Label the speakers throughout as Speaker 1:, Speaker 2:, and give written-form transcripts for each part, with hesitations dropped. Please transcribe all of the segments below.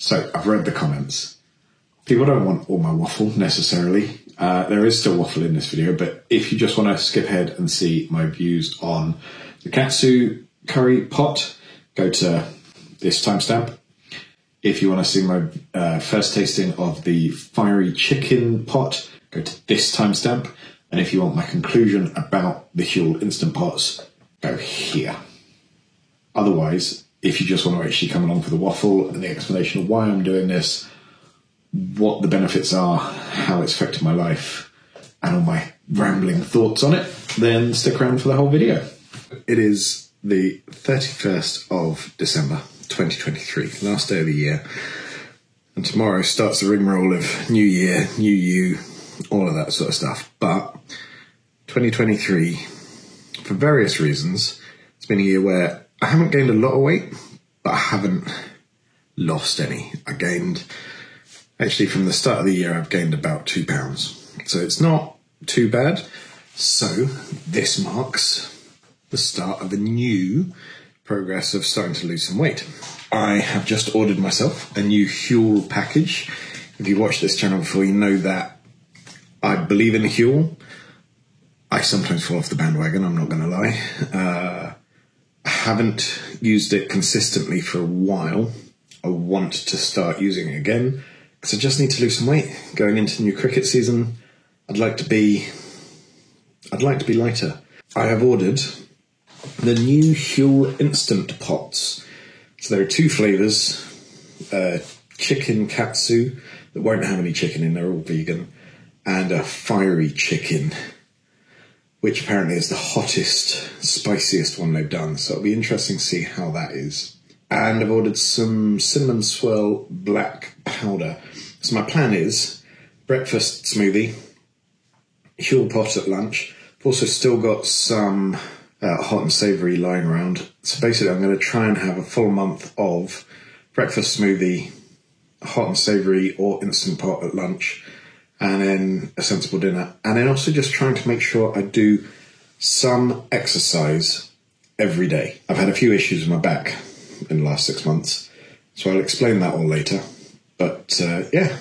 Speaker 1: So I've read the comments. People don't want all my waffle necessarily. There is still waffle in this video, but if you just want to skip ahead and see my views on the katsu curry pot, go to this timestamp. If you want to see my first tasting of the fiery chicken pot, go to this timestamp. And if you want my conclusion about the Huel Instant Pots, go here. Otherwise, if you just want to actually come along for the waffle and the explanation of why I'm doing this, what the benefits are, how it's affected my life, and all my rambling thoughts on it, then stick around for the whole video. It is the 31st of December, 2023, last day of the year. And tomorrow starts the rigmarole of new year, new you, all of that sort of stuff. But 2023, for various reasons, it's been a year where I haven't gained a lot of weight, but I haven't lost any. I gained, actually from the start of the year, I've gained about 2 pounds. So it's not too bad. So this marks the start of a new progress of starting to lose some weight. I have just ordered myself a new Huel package. If you watched this channel before, you know that I believe in Huel. I sometimes fall off the bandwagon, I'm not going to lie. I haven't used it consistently for a while. I want to start using it again because I just need to lose some weight. Going into the new cricket season, I'd like to be lighter. I have ordered the new Huel Instant Pots. So there are 2 flavours, chicken katsu that won't have any chicken in, they're all vegan, and a fiery chicken, which apparently is the hottest, spiciest one they've done. So it'll be interesting to see how that is. And I've ordered some cinnamon swirl black powder. So my plan is breakfast smoothie, Huel pot at lunch. I've also still got some hot and savoury lying around. So basically I'm going to try and have a full month of breakfast smoothie, hot and savoury or instant pot at lunch, and then a sensible dinner. And then also just trying to make sure I do some exercise every day. I've had a few issues with my back in the last 6 months, so I'll explain that all later. But yeah,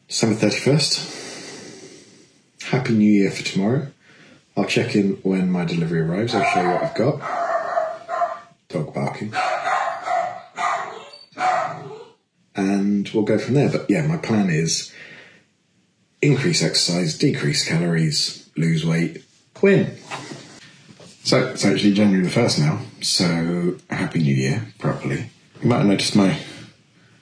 Speaker 1: December 31st. Happy New Year for tomorrow. I'll check in when my delivery arrives. I'll show you what I've got. Dog barking. And we'll go from there. But yeah, my plan is increase exercise, decrease calories, lose weight, win. So it's actually January the 1st now. So Happy New Year, properly. You might have noticed my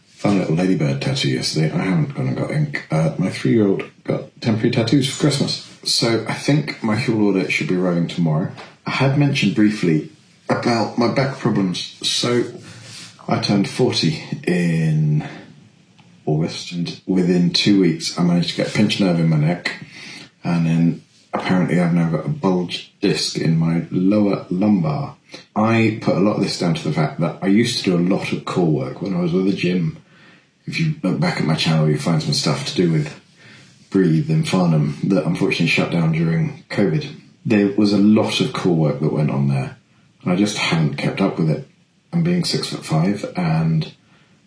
Speaker 1: fun little ladybird tattoo yesterday. I haven't gone and got ink. My 3-year-old got temporary tattoos for Christmas. So I think my Huel order should be arriving tomorrow. I had mentioned briefly about my back problems. So I turned 40 in August, and within 2 weeks I managed to get a pinched nerve in my neck, and then apparently I've now got a bulged disc in my lower lumbar. I put a lot of this down to the fact that I used to do a lot of core work when I was with the gym. If you look back at my channel, you find some stuff to do with Breathe in Farnham that unfortunately shut down during COVID. There was a lot of core work that went on there, and I just haven't kept up with it. I'm being 6'5" and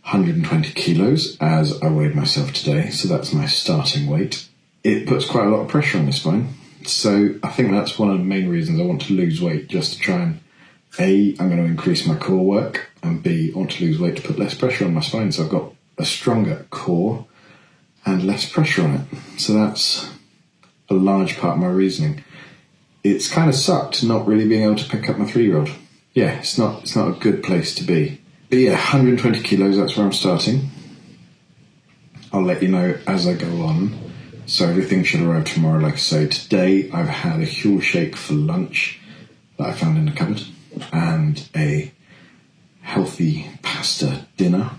Speaker 1: 120 kilos as I weighed myself today, so that's my starting weight. It puts quite a lot of pressure on the spine, so I think that's one of the main reasons I want to lose weight, just to try and A, I'm going to increase my core work, and B, I want to lose weight to put less pressure on my spine, so I've got a stronger core and less pressure on it. So that's a large part of my reasoning. It's kind of sucked not really being able to pick up my 3-year-old. Yeah, it's not a good place to be. But yeah, 120 kilos, that's where I'm starting. I'll let you know as I go on. So everything should arrive tomorrow, like I say. Today I've had a Huel shake for lunch that I found in the cupboard, and a healthy pasta dinner.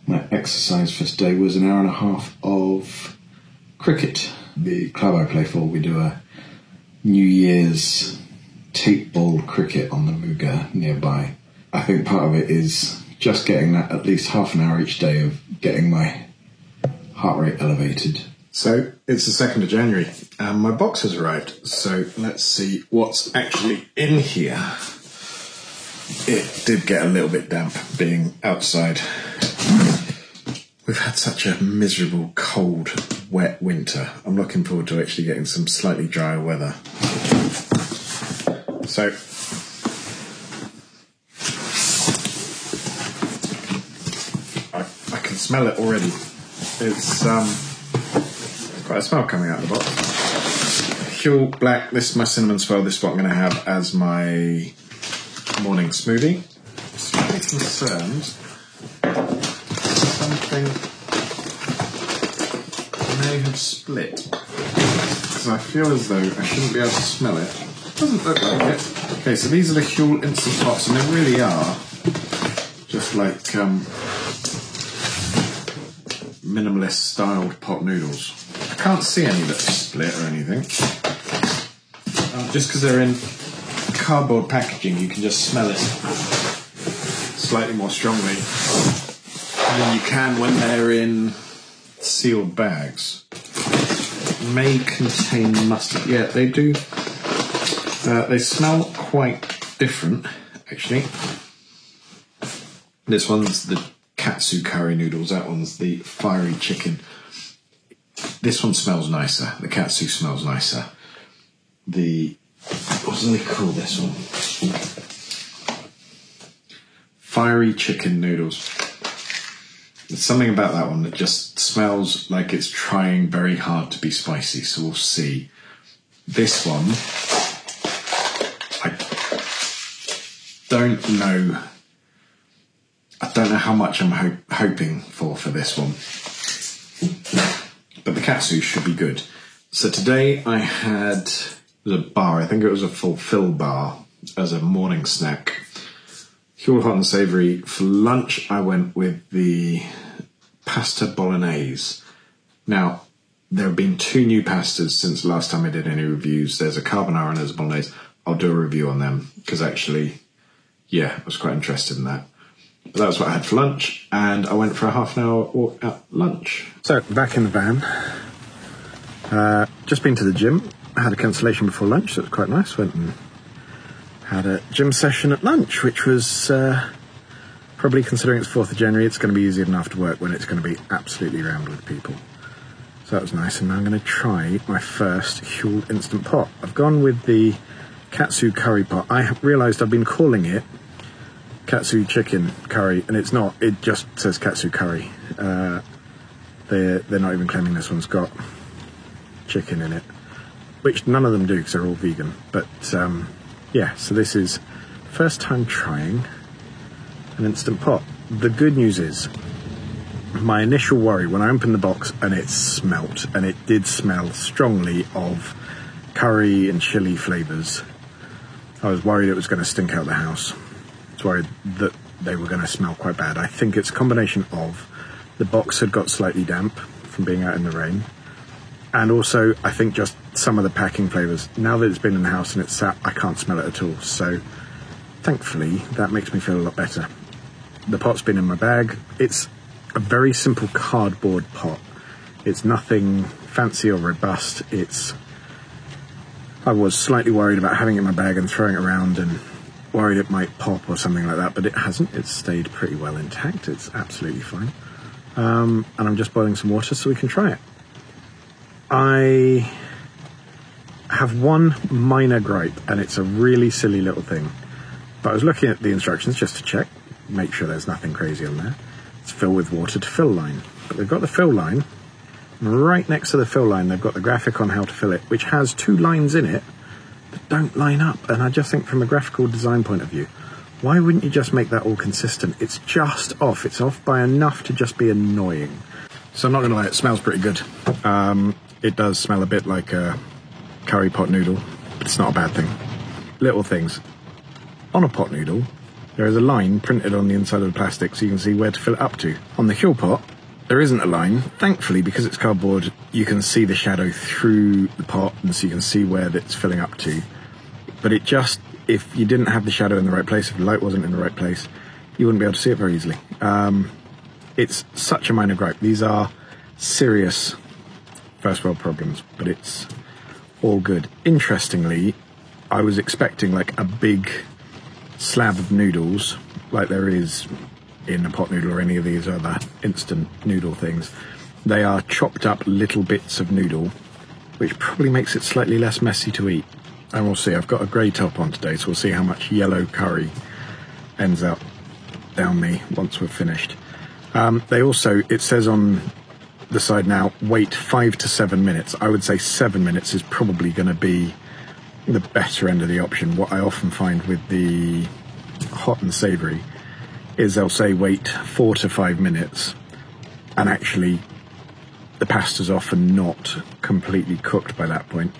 Speaker 1: My exercise for today was an hour and a half of cricket. The club I play for, we do a New Year's tape ball cricket on the Muga nearby. I think part of it is just getting that at least half an hour each day of getting my heart rate elevated. So it's the 2nd of January and my box has arrived. So let's see what's actually in here. It did get a little bit damp being outside. We've had such a miserable, cold, wet winter. I'm looking forward to actually getting some slightly drier weather. So, I can smell it already. It's quite a smell coming out of the box. Huel Black, this is my cinnamon swirl. This is what I'm going to have as my morning smoothie. Slightly concerned. Something may have split. Because I feel as though I shouldn't be able to smell it. Doesn't look like it. Okay, so these are the Huel Instant Pots, and they really are just like minimalist styled pot noodles. I can't see any that split or anything. Just because they're in cardboard packaging, you can just smell it slightly more strongly than you can when they're in sealed bags. May contain mustard. Yeah, they do. They smell quite different, actually. This one's the katsu curry noodles. That one's the fiery chicken. This one smells nicer. The katsu smells nicer. What do they call this one? Fiery chicken noodles. There's something about that one that just smells like it's trying very hard to be spicy, so we'll see. This one, I don't know how much I'm hoping for this one. But the katsu should be good. So today I had a bar, I think it was a Fulfill bar as a morning snack. Huel Hot and Savoury. For lunch I went with the pasta bolognese. Now, there have been 2 new pastas since the last time I did any reviews. There's a carbonara and there's a bolognese. I'll do a review on them because actually, yeah, I was quite interested in that. But that was what I had for lunch, and I went for a half an hour walk at lunch. So, back in the van. Just been to the gym. I had a cancellation before lunch, so it was quite nice. Went and had a gym session at lunch, which was probably, considering it's 4th of January, it's going to be easier than after work when it's going to be absolutely rammed with people. So that was nice, and now I'm going to try my first Huel Instant Pot. I've gone with the katsu curry pot. I realised I've been calling it katsu chicken curry, and it's not. It just says katsu curry. They're not even claiming this one's got chicken in it, which none of them do because they're all vegan. But yeah, so this is first time trying an Instant Pot. The good news is, my initial worry when I opened the box and it smelt, and it did smell strongly of curry and chili flavours, I was worried it was going to stink out the house. I was worried that they were going to smell quite bad. I think it's a combination of the box had got slightly damp from being out in the rain, and also I think just some of the packing flavours. Now that it's been in the house and it's sat, I can't smell it at all. So thankfully that makes me feel a lot better. The pot's been in my bag. It's a very simple cardboard pot. It's nothing fancy or robust. I was slightly worried about having it in my bag and throwing it around and worried it might pop or something like that, but it hasn't. It's stayed pretty well intact. It's absolutely fine. And I'm just boiling some water so we can try it. I have one minor gripe, and it's a really silly little thing. But I was looking at the instructions just to check, make sure there's nothing crazy on there. It's fill with water to fill line. But they've got the fill line, and right next to the fill line they've got the graphic on how to fill it, which has 2 lines in it that don't line up. And I just think from a graphical design point of view, why wouldn't you just make that all consistent? It's just off. It's off by enough to just be annoying. So I'm not going to lie, it smells pretty good. It does smell a bit like a curry pot noodle, but it's not a bad thing. Little things. On a pot noodle, there is a line printed on the inside of the plastic so you can see where to fill it up to. On the Huel pot, there isn't a line. Thankfully, because it's cardboard, you can see the shadow through the pot, and so you can see where it's filling up to. But it just, if you didn't have the shadow in the right place, if the light wasn't in the right place, you wouldn't be able to see it very easily. It's such a minor gripe. These are serious first world problems, but it's all good. Interestingly, I was expecting like a big slab of noodles like there is in a pot noodle or any of these other instant noodle things. They are chopped up little bits of noodle, which probably makes it slightly less messy to eat. And we'll see. I've got a grey top on today, so we'll see how much yellow curry ends up down me once we're finished. They also, it says on the side now, wait 5 to 7 minutes. I would say 7 minutes is probably going to be the better end of the option. What I often find with the hot and savoury is they'll say wait 4 to 5 minutes, and actually the pasta's often not completely cooked by that point.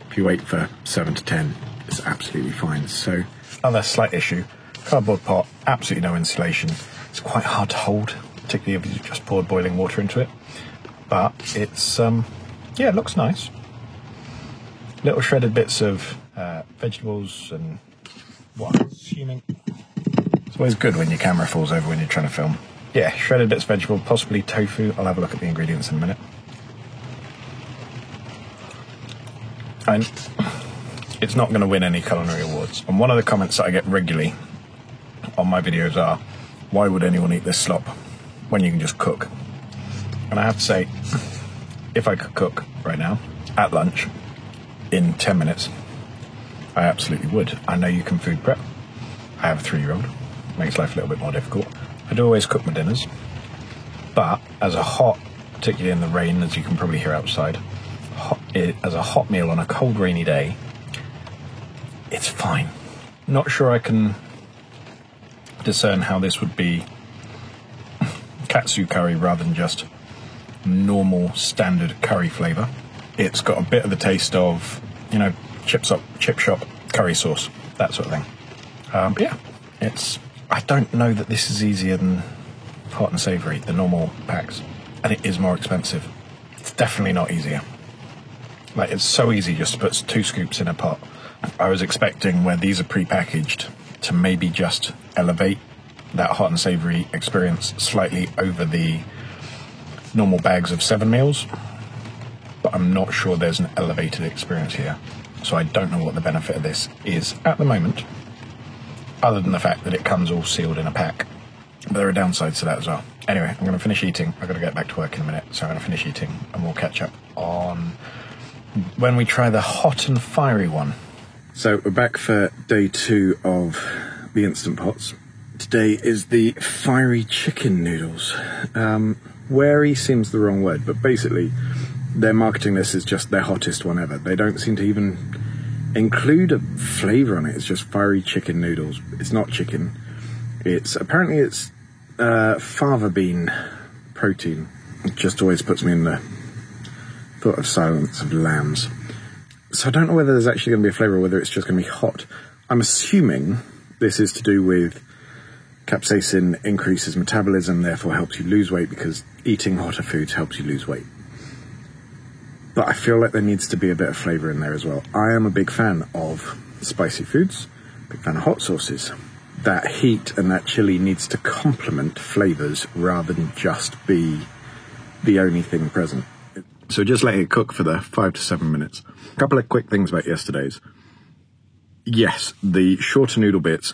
Speaker 1: If you wait for 7 to 10, it's absolutely fine. So, other slight issue, cardboard pot, absolutely no insulation. It's quite hard to hold, particularly if you just poured boiling water into it. But it's, yeah, it looks nice. Little shredded bits of vegetables and what I'm assuming. It's always good when your camera falls over when you're trying to film. Yeah, shredded bits of vegetable, possibly tofu. I'll have a look at the ingredients in a minute. And it's not going to win any culinary awards. And one of the comments that I get regularly on my videos are, why would anyone eat this slop when you can just cook? And I have to say, if I could cook right now, at lunch, in 10 minutes, I absolutely would. I know you can food prep. I have a 3-year-old. Makes life a little bit more difficult. I do always cook my dinners. But as a hot, particularly in the rain, as you can probably hear outside, as a hot meal on a cold, rainy day, it's fine. Not sure I can discern how this would be katsu curry rather than just normal standard curry flavour. It's got a bit of the taste of, you know, chip shop curry sauce, that sort of thing. But yeah, I don't know that this is easier than hot and savoury, the normal packs, and it is more expensive. It's definitely not easier. Like, it's so easy just to put 2 scoops in a pot. I was expecting, where these are pre-packaged, to maybe just elevate that hot and savoury experience slightly over the normal bags of 7 meals, but I'm not sure there's an elevated experience here. So I don't know what the benefit of this is at the moment, other than the fact that it comes all sealed in a pack. But there are downsides to that as well. Anyway, I'm going to finish eating. I've got to get back to work in a minute, so I'm going to finish eating and we'll catch up on when we try the hot and fiery one. So we're back for day 2 of the Instant Pots. Today is the fiery chicken noodles. Wary seems the wrong word, but basically they're marketing this as just their hottest one ever. They don't seem to even include a flavour on it. It's just fiery chicken noodles. It's not chicken. Apparently it's fava bean protein. It just always puts me in the thought of Silence of Lambs. So I don't know whether there's actually going to be a flavour or whether it's just going to be hot. I'm assuming this is to do with capsaicin increases metabolism, therefore helps you lose weight, because eating hotter foods helps you lose weight. But I feel like there needs to be a bit of flavour in there as well. I am a big fan of spicy foods, big fan of hot sauces. That heat and that chili needs to complement flavours rather than just be the only thing present. So just let it cook for the 5 to 7 minutes. A couple of quick things about yesterday's. Yes, the shorter noodle bits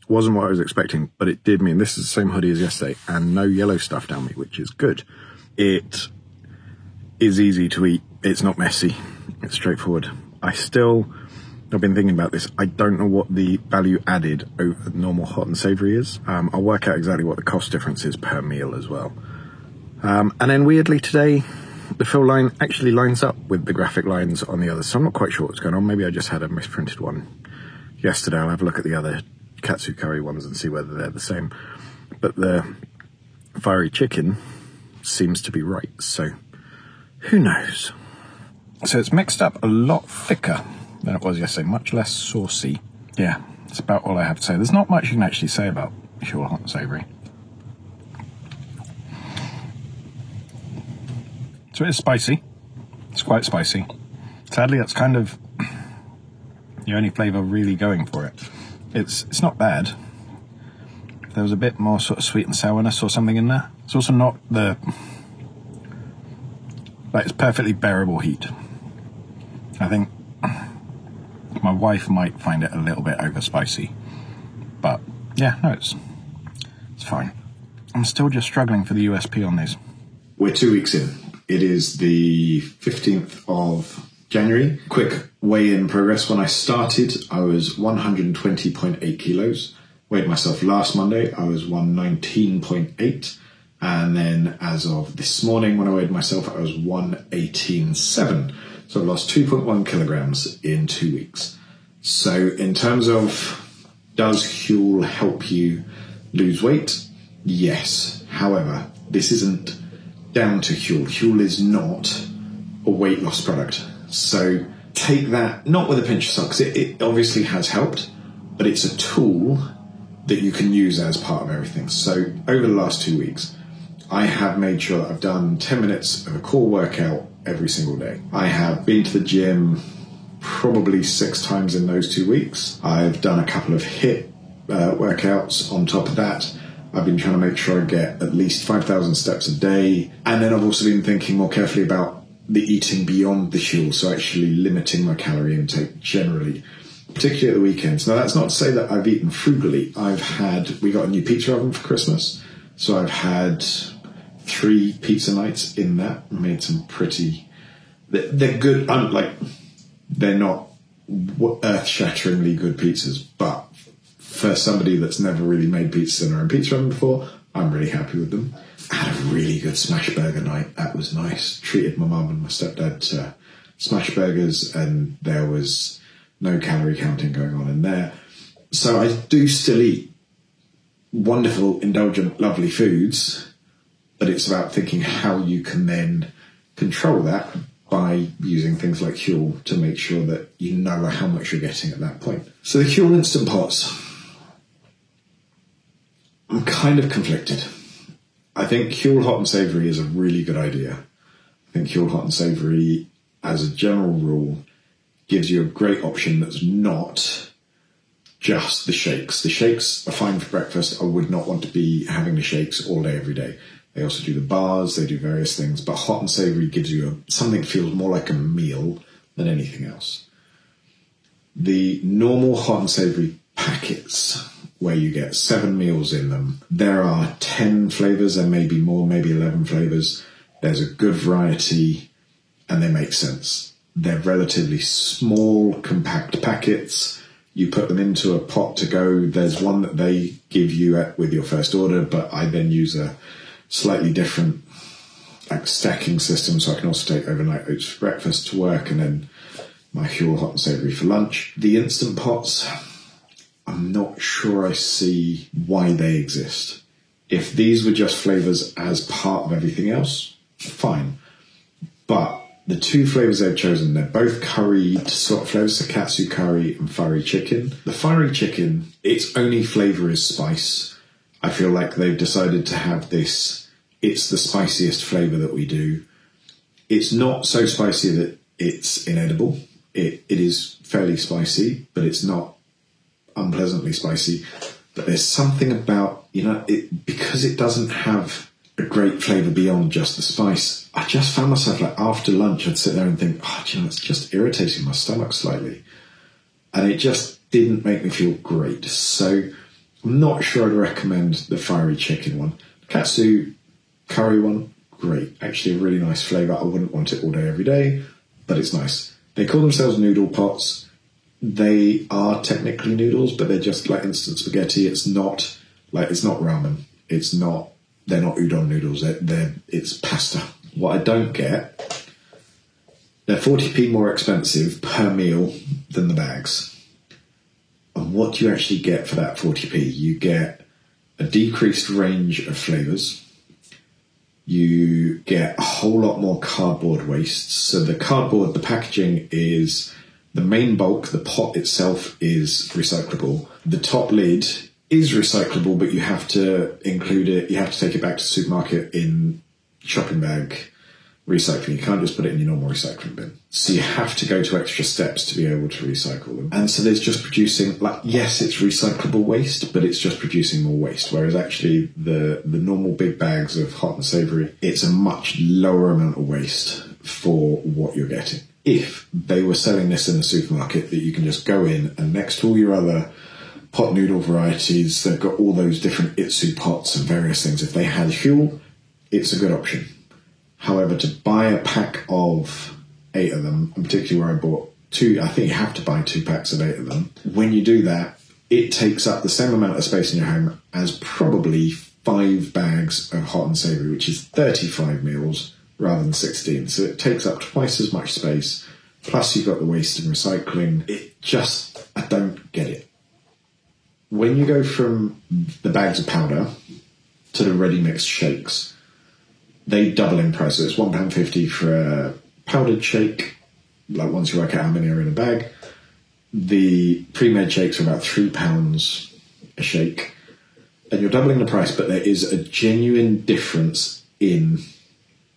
Speaker 1: wasn't what I was expecting, but it did mean this is the same hoodie as yesterday and no yellow stuff down me, which is good. It is easy to eat. It's not messy. It's straightforward. I've been thinking about this. I don't know what the value added over normal hot and savoury is. I'll work out exactly what the cost difference is per meal as well. And then weirdly today, the fill line actually lines up with the graphic lines on the others, so I'm not quite sure what's going on. Maybe I just had a misprinted one yesterday. I'll have a look at the other katsu curry ones and see whether they're the same. But the fiery chicken seems to be right, so who knows? So it's mixed up a lot thicker than it was yesterday, much less saucy. Yeah, that's about all I have to say. There's not much you can actually say about pure hot and savoury. So it is spicy. It's quite spicy. Sadly, that's kind of the only flavour really going for it. It's not bad. If there was a bit more sort of sweet and sourness or something in there. It's also not it's perfectly bearable heat. I think my wife might find it a little bit over spicy. But yeah, no, it's fine.
Speaker 2: I'm still just struggling for the USP on these.
Speaker 1: We're 2 weeks in. It is the 15th of January. Quick weigh-in progress. When I started, I was 120.8 kilos. Weighed myself last Monday, I was 119.8. And then as of this morning, when I weighed myself, I was 118.7. So I've lost 2.1 kilograms in 2 weeks. So in terms of, does Huel help you lose weight? Yes. However, this isn't down to Huel. Huel is not a weight loss product. So take that, not with a pinch of salt, because it obviously has helped, but it's a tool that you can use as part of everything. So over the last 2 weeks, I have made sure that I've done 10 minutes of a core workout every single day. I have been to the gym probably 6 times in those 2 weeks. I've done a couple of HIIT workouts on top of that. I've been trying to make sure I get at least 5,000 steps a day. And then I've also been thinking more carefully about the eating beyond the Huel, so actually limiting my calorie intake generally, particularly at the weekends. Now, that's not to say that I've eaten frugally. We got a new pizza oven for Christmas, so I've had 3 pizza nights in that. Made some they're good. They're not earth-shatteringly good pizzas, but for somebody that's never really made pizza in their own pizza oven before, I'm really happy with them. I had a really good smash burger night. That was nice. Treated my mum and my stepdad to smash burgers, and there was no calorie counting going on in there. So I do still eat wonderful, indulgent, lovely foods, but it's about thinking how you can then control that by using things like Huel to make sure that you know how much you're getting at that point. So the Huel Instant Pots, I'm kind of conflicted. I think Huel Hot and Savoury is a really good idea. I think Huel Hot and Savoury, as a general rule, gives you a great option that's not just the shakes. The shakes are fine for breakfast. I would not want to be having the shakes all day, every day. They also do the bars, they do various things, but Hot and Savoury gives you something that feels more like a meal than anything else. The normal Hot and Savoury packets, where you get 7 meals in them, there are 10 flavours, there may be more, maybe 11 flavours. There's a good variety, and they make sense. They're relatively small, compact packets. You put them into a pot to go. There's one that they give you with your first order, but I then use a slightly different stacking system, so I can also take overnight oats for breakfast to work, and then my Huel Hot and Savoury for lunch. The Instant Pots, I'm not sure I see why they exist. If these were just flavours as part of everything else, fine. But the 2 flavours they've chosen, they're both curried sort of flavours, so katsu curry and fiery chicken. The fiery chicken, its only flavour is spice. I feel like they've decided to have this, it's the spiciest flavour that we do. It's not so spicy that it's inedible. It is fairly spicy, but it's not unpleasantly spicy. But there's something about, because it doesn't have a great flavour beyond just the spice, I just found myself after lunch, I'd sit there and think, it's just irritating my stomach slightly. And it just didn't make me feel great. So I'm not sure I'd recommend the fiery chicken one. The katsu curry one, great. Actually a really nice flavour. I wouldn't want it all day, every day, but it's nice. They call themselves noodle pots. They are technically noodles, but they're just like instant spaghetti. It's not ramen. They're not udon noodles. It's pasta. What I don't get, they're 40p more expensive per meal than the bags. And what do you actually get for that 40p? You get a decreased range of flavours. You get a whole lot more cardboard waste. So the packaging is the main bulk. The pot itself is recyclable. The top lid is recyclable, but you have to include it. You have to take it back to the supermarket in shopping bag recycling. You can't just put it in your normal recycling bin. So you have to go to extra steps to be able to recycle them. And so there's just producing, yes, it's recyclable waste, but it's just producing more waste. Whereas actually the normal big bags of Hot and Savoury, it's a much lower amount of waste for what you're getting. If they were selling this in the supermarket, that you can just go in and next to all your other pot noodle varieties. They've got all those different Itsu pots and various things. If they had Huel, it's a good option. However, to buy a pack of 8 of them, and particularly where I bought 2, I think you have to buy 2 packs of 8 of them. When you do that, it takes up the same amount of space in your home as probably 5 bags of hot and savoury, which is 35 meals rather than 16. So it takes up twice as much space. Plus you've got the waste and recycling. I don't get it. When you go from the bags of powder to the ready-mixed shakes, they double in price. So it's £1.50 for a powdered shake, like once you work out how many are in a bag. The pre-made shakes are about £3 a shake. And you're doubling the price, but there is a genuine difference in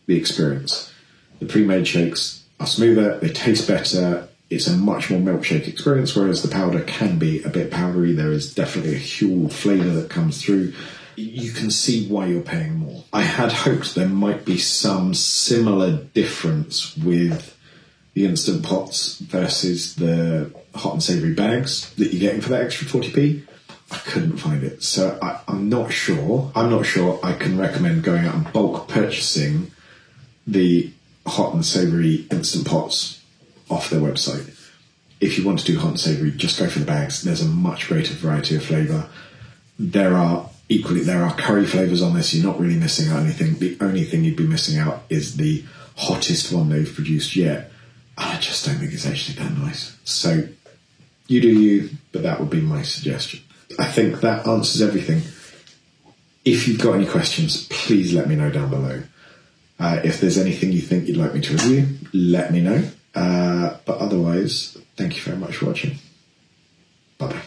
Speaker 1: the experience. The pre-made shakes are smoother, they taste better, it's a much more milkshake experience, whereas the powder can be a bit powdery. There is definitely a Huel flavour that comes through. You can see why you're paying more. I had hoped there might be some similar difference with the Instant Pots versus the hot and savoury bags that you're getting for that extra 40p. I couldn't find it. So I'm not sure. I can recommend going out and bulk purchasing the hot and savoury Instant Pots off their website. If you want to do hot and savoury, just go for the bags. There's a much greater variety of flavour. There are curry flavours on this. You're not really missing out anything. The only thing you'd be missing out is the hottest one they've produced yet. And I just don't think it's actually that nice. So you do you, but that would be my suggestion. I think that answers everything. If you've got any questions, please let me know down below. If there's anything you think you'd like me to review, let me know. But otherwise, thank you very much for watching. Bye-bye.